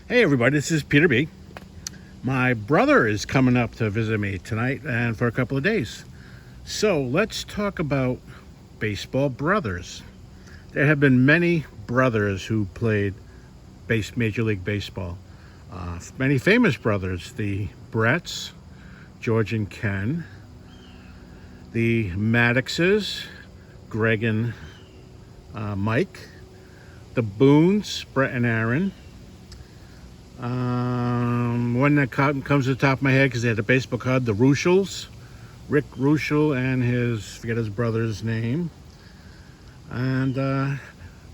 Hey everybody, this is Peter B. My brother is coming up to visit me tonight and for a couple of days. So let's talk about baseball brothers. There have been many brothers who played Major League Baseball. Many famous brothers, the Bretts, George and Ken, the Maddoxes, Greg and Mike, the Boones, Brett and Aaron. One that comes to the top of my head because they had a baseball card, the Ruschels, Rick Ruschel and forget his brother's name. And a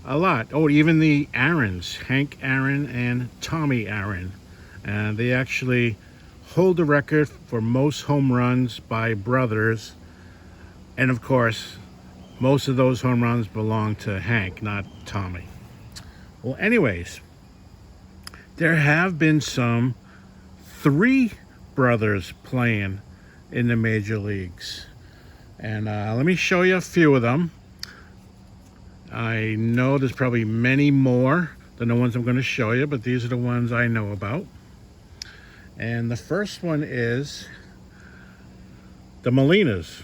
lot. Oh, even the Aarons, Hank Aaron and Tommy Aaron. And they actually hold the record for most home runs by brothers. And of course, most of those home runs belong to Hank, not Tommy. Well, anyways, there have been some three brothers playing in the major leagues. And let me show you a few of them. I know there's probably many more than the ones I'm going to show you, but these are the ones I know about. And the first one is the Molinas.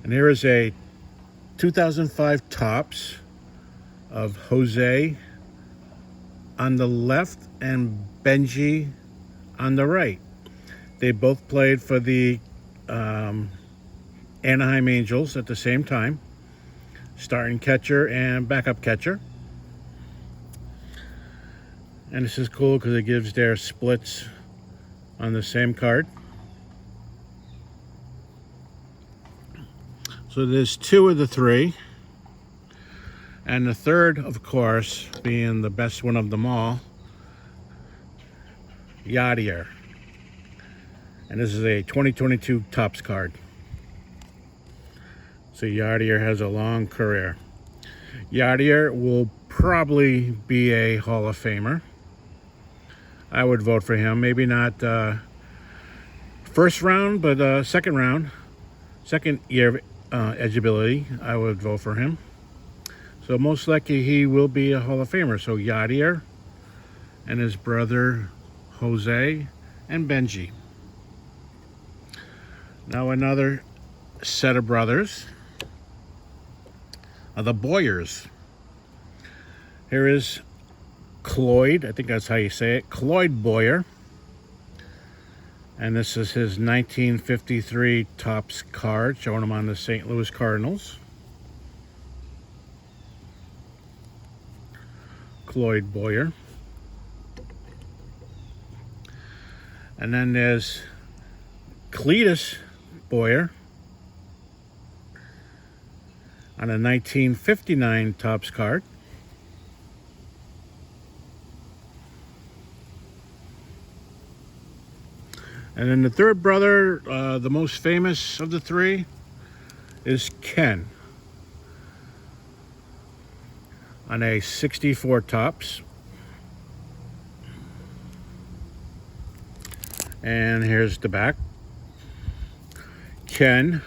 And here is a 2005 Topps of Jose on the left and Benji on the right. They both played for the Anaheim Angels at the same time, starting catcher and backup catcher. And this is cool because it gives their splits on the same card. So there's two of the three. And the third, of course, being the best one of them all, Yadier. And this is a 2022 Topps card. So Yadier has a long career. Yadier will probably be a Hall of Famer. I would vote for him. Maybe not first round, but second year eligibility, I would vote for him. So most likely he will be a Hall of Famer. So Yadier and his brother Jose and Benji. Now another set of brothers are the Boyers. Here is Cloyd, I think that's how you say it, Cloyd Boyer. And this is his 1953 Topps card, showing him on the St. Louis Cardinals. Cloyd Boyer. And then there's Cletus Boyer on a 1959 Topps card. And then the third brother, the most famous of the three, is Ken on a 64 Topps. And here's the back. Ken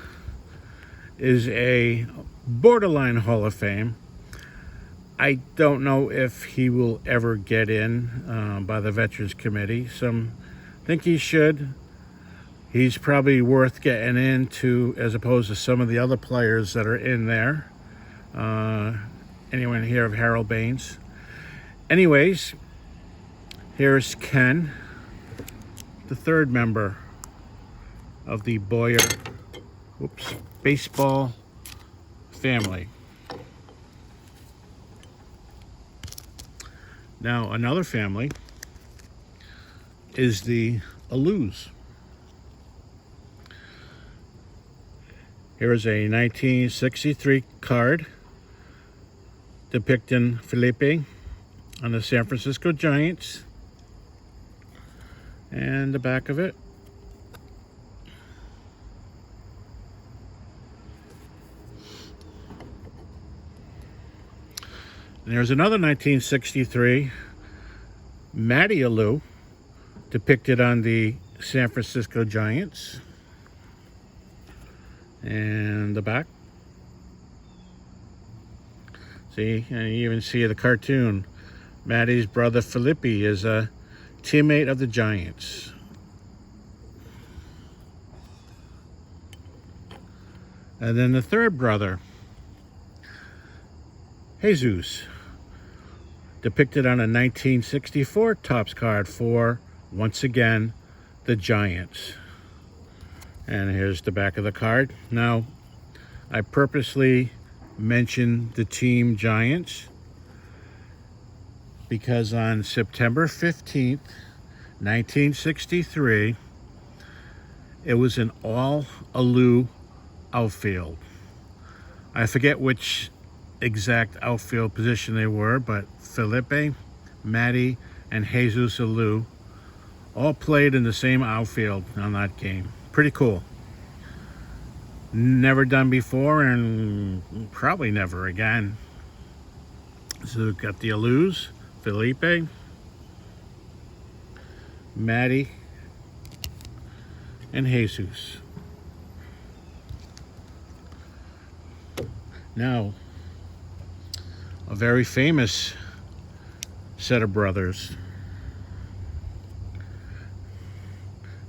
is a borderline Hall of Fame. I don't know if he will ever get in by the Veterans Committee. Some think he should. He's probably worth getting into as opposed to some of the other players that are in there. Anyone hear of Harold Baines? Anyways, here's Ken, the third member of the Boyer baseball family. Now another family is the Alous. Here is a 1963 card depicting Felipe on the San Francisco Giants. And the back of it. And there's another 1963 Matty Alou depicted on the San Francisco Giants. And the back. See, and you even see the cartoon Maddie's brother Felipe is a teammate of the Giants. And then the third brother, Jesus, depicted on a 1964 Topps card for, once again, the Giants. And here's the back of the card. Now, I purposely mentioned the team Giants because on September 15th, 1963, it was an all-Alou outfield. I forget which exact outfield position they were, but Felipe, Maddie, and Jesus Alou all played in the same outfield on that game. Pretty cool. Never done before, and probably never again. So we've got the Alous, Felipe, Maddie, and Jesus. Now, a very famous set of brothers.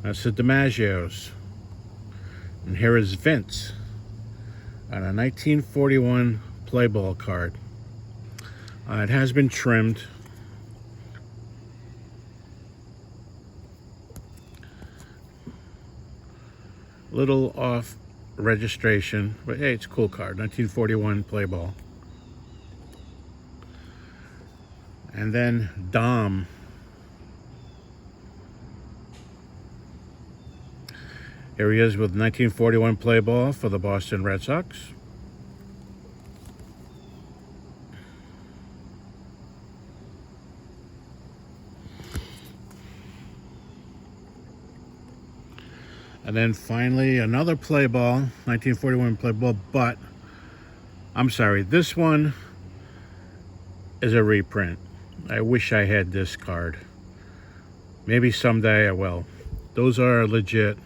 That's the DiMaggios. And here is Vince on a 1941 play ball card. It has been trimmed. Little off registration, but hey, it's a cool card. 1941 play ball. And then Dom. Here he is with 1941 play ball for the Boston Red Sox. And then finally another play ball, 1941 play ball, but I'm sorry, this one is a reprint. I wish I had this card. Maybe someday I will. Those are legit.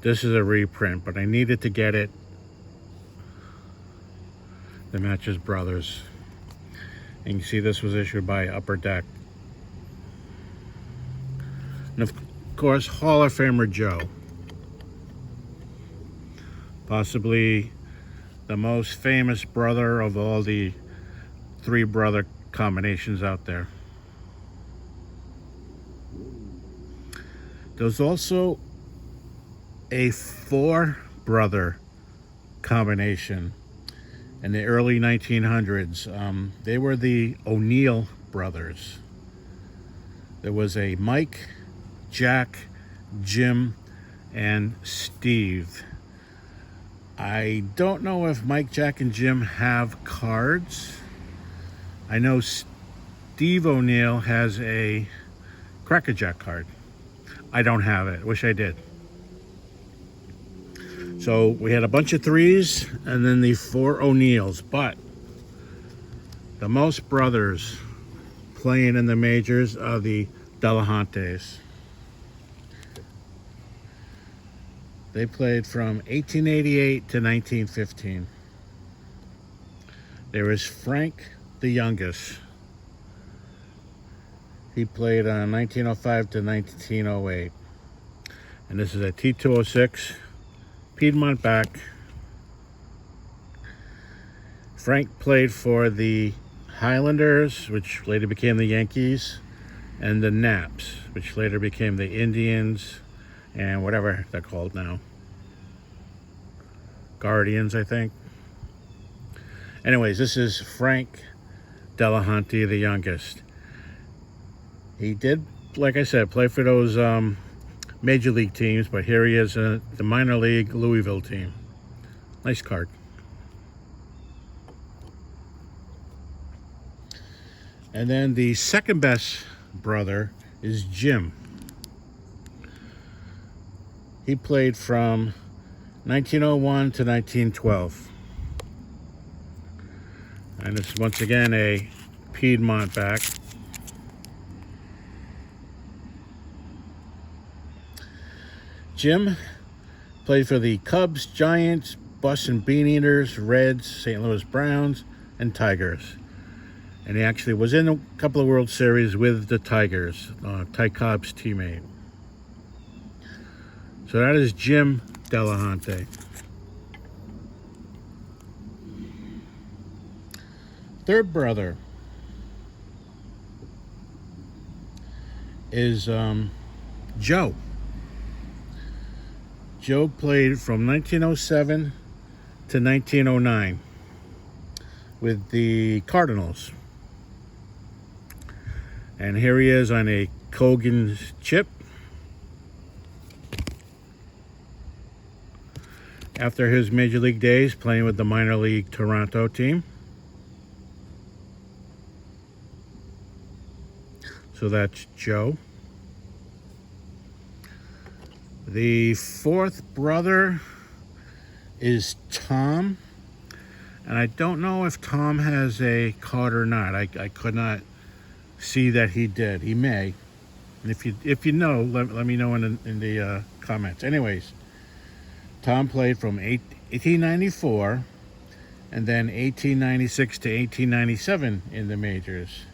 This is a reprint, but I needed to get it. The Matches Brothers. And you see this was issued by Upper Deck. And of course, Hall of Famer Joe. Possibly the most famous brother of all the three brother combinations out there. There's also a four brother combination in the early 1900s. They were the O'Neill brothers. There was a Mike, Jack, Jim, and Steve. I don't know if Mike, Jack, and Jim have cards. I know Steve O'Neill has a Cracker Jack card. I don't have it. Wish I did. So we had a bunch of threes and then the four O'Neills, but the most brothers playing in the majors are the Delahantes. They played from 1888 to 1915. There is Frank, the youngest. He played 1905 to 1908. And this is a T206 Piedmont back. Frank played for the Highlanders, which later became the Yankees, and the Naps, which later became the Indians, and whatever they're called now. Guardians, I think. Anyways, this is Frank Delahanty, the youngest. He did, like I said, play for those major league teams, but here he is in the minor league Louisville team. Nice card. And then the second best brother is Jim. He played from 1901 to 1912. And this is once again a Piedmont back. Jim played for the Cubs, Giants, Boston Bean Eaters, Reds, St. Louis Browns, and Tigers. And he actually was in a couple of World Series with the Tigers, Ty Cobb's teammate. So that is Jim Delahunty. Third brother is Joe. Joe played from 1907 to 1909 with the Cardinals. And here he is on a Kogan chip. After his Major League days playing with the minor league Toronto team. So that's Joe. The fourth brother is Tom. And I don't know if Tom has a card or not. I could not see that he did. He may. And if you know, let me know in the comments. Anyways, Tom played from 1894 and then 1896 to 1897 in the majors.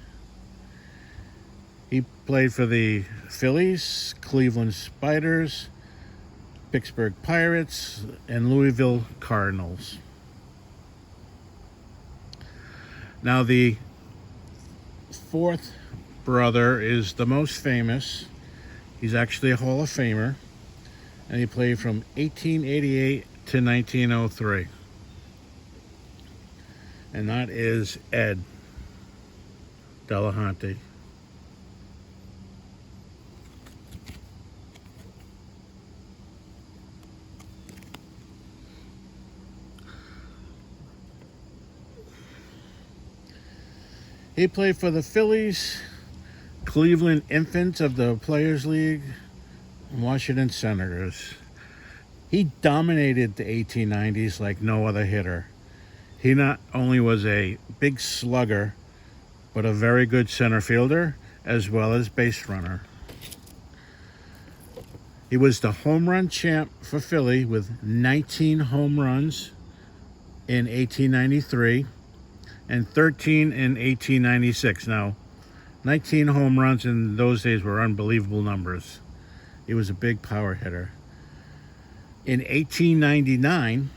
He played for the Phillies, Cleveland Spiders, Pittsburgh Pirates, and Louisville Cardinals. Now the fourth brother is the most famous. He's actually a Hall of Famer, and he played from 1888 to 1903. And that is Ed Delahunty. He played for the Phillies, Cleveland Infants of the Players League, and Washington Senators. He dominated the 1890s like no other hitter. He not only was a big slugger, but a very good center fielder as well as base runner. He was the home run champ for Philly with 19 home runs in 1893. And 13 in 1896. Now, 19 home runs in those days were unbelievable numbers. He was a big power hitter. In 1899,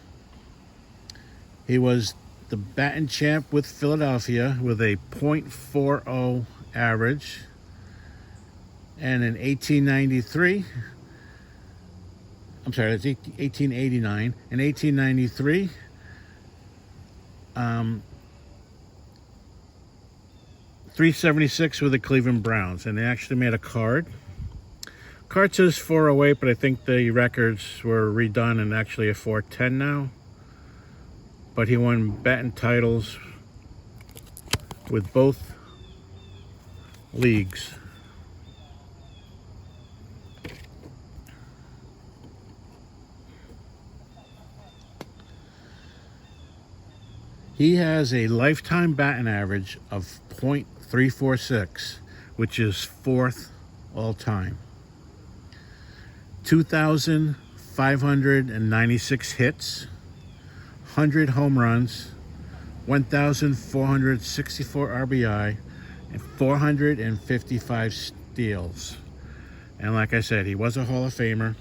he was the batting champ with Philadelphia with a .40 average. And in 1893, I'm sorry, that's 1889. In 1893, 376 with the Cleveland Browns, and they actually made a card. Card says 408, but I think the records were redone and actually a 410 now. But he won batting titles with both leagues. He has a lifetime batting average of .346, which is fourth all time. 2,596 hits, 100 home runs, 1,464 RBI, and 455 steals. And like I said, he was a Hall of Famer.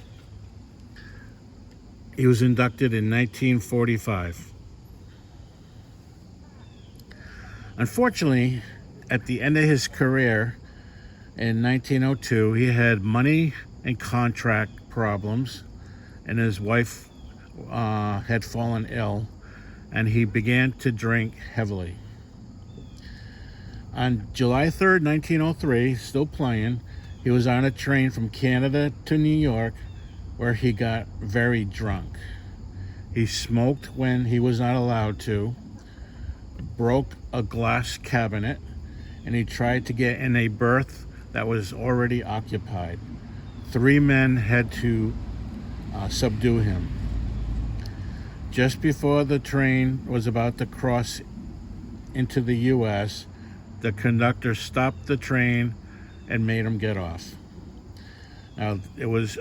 He was inducted in 1945. Unfortunately, at the end of his career in 1902, he had money and contract problems, and his wife had fallen ill, and he began to drink heavily. On July 3rd, 1903, still playing, he was on a train from Canada to New York where he got very drunk. He smoked when he was not allowed to, broke a glass cabinet, and he tried to get in a berth that was already occupied. 3 men had to subdue him. Just before the train was about to cross into the U.S., the conductor stopped the train and made him get off. Now, it was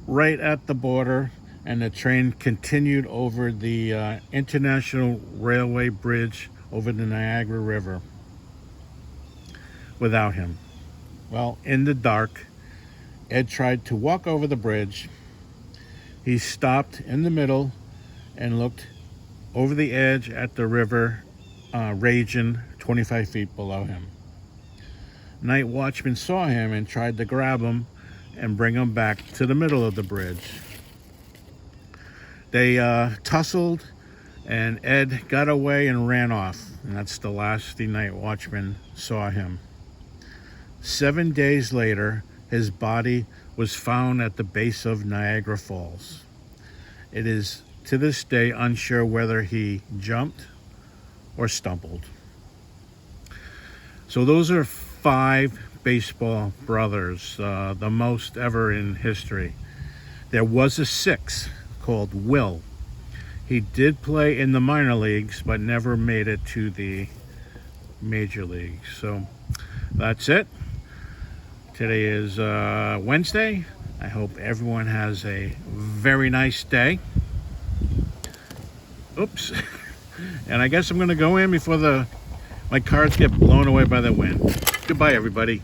right at the border, and the train continued over the International Railway Bridge over the Niagara River. without him. Well, in the dark, Ed tried to walk over the bridge. He stopped in the middle and looked over the edge at the river raging 25 feet below him. Night watchman saw him and tried to grab him and bring him back to the middle of the bridge. They tussled, and Ed got away and ran off. And that's the last the night watchman saw him. 7 days later, his body was found at the base of Niagara Falls. It is to this day unsure whether he jumped or stumbled. So those are 5 baseball brothers, the most ever in history. There was a 6th called Will. He did play in the minor leagues, but never made it to the major leagues. So that's it. Today is Wednesday. I hope everyone has a very nice day. Oops. And I guess I'm going to go in before my cards get blown away by the wind. Goodbye, everybody.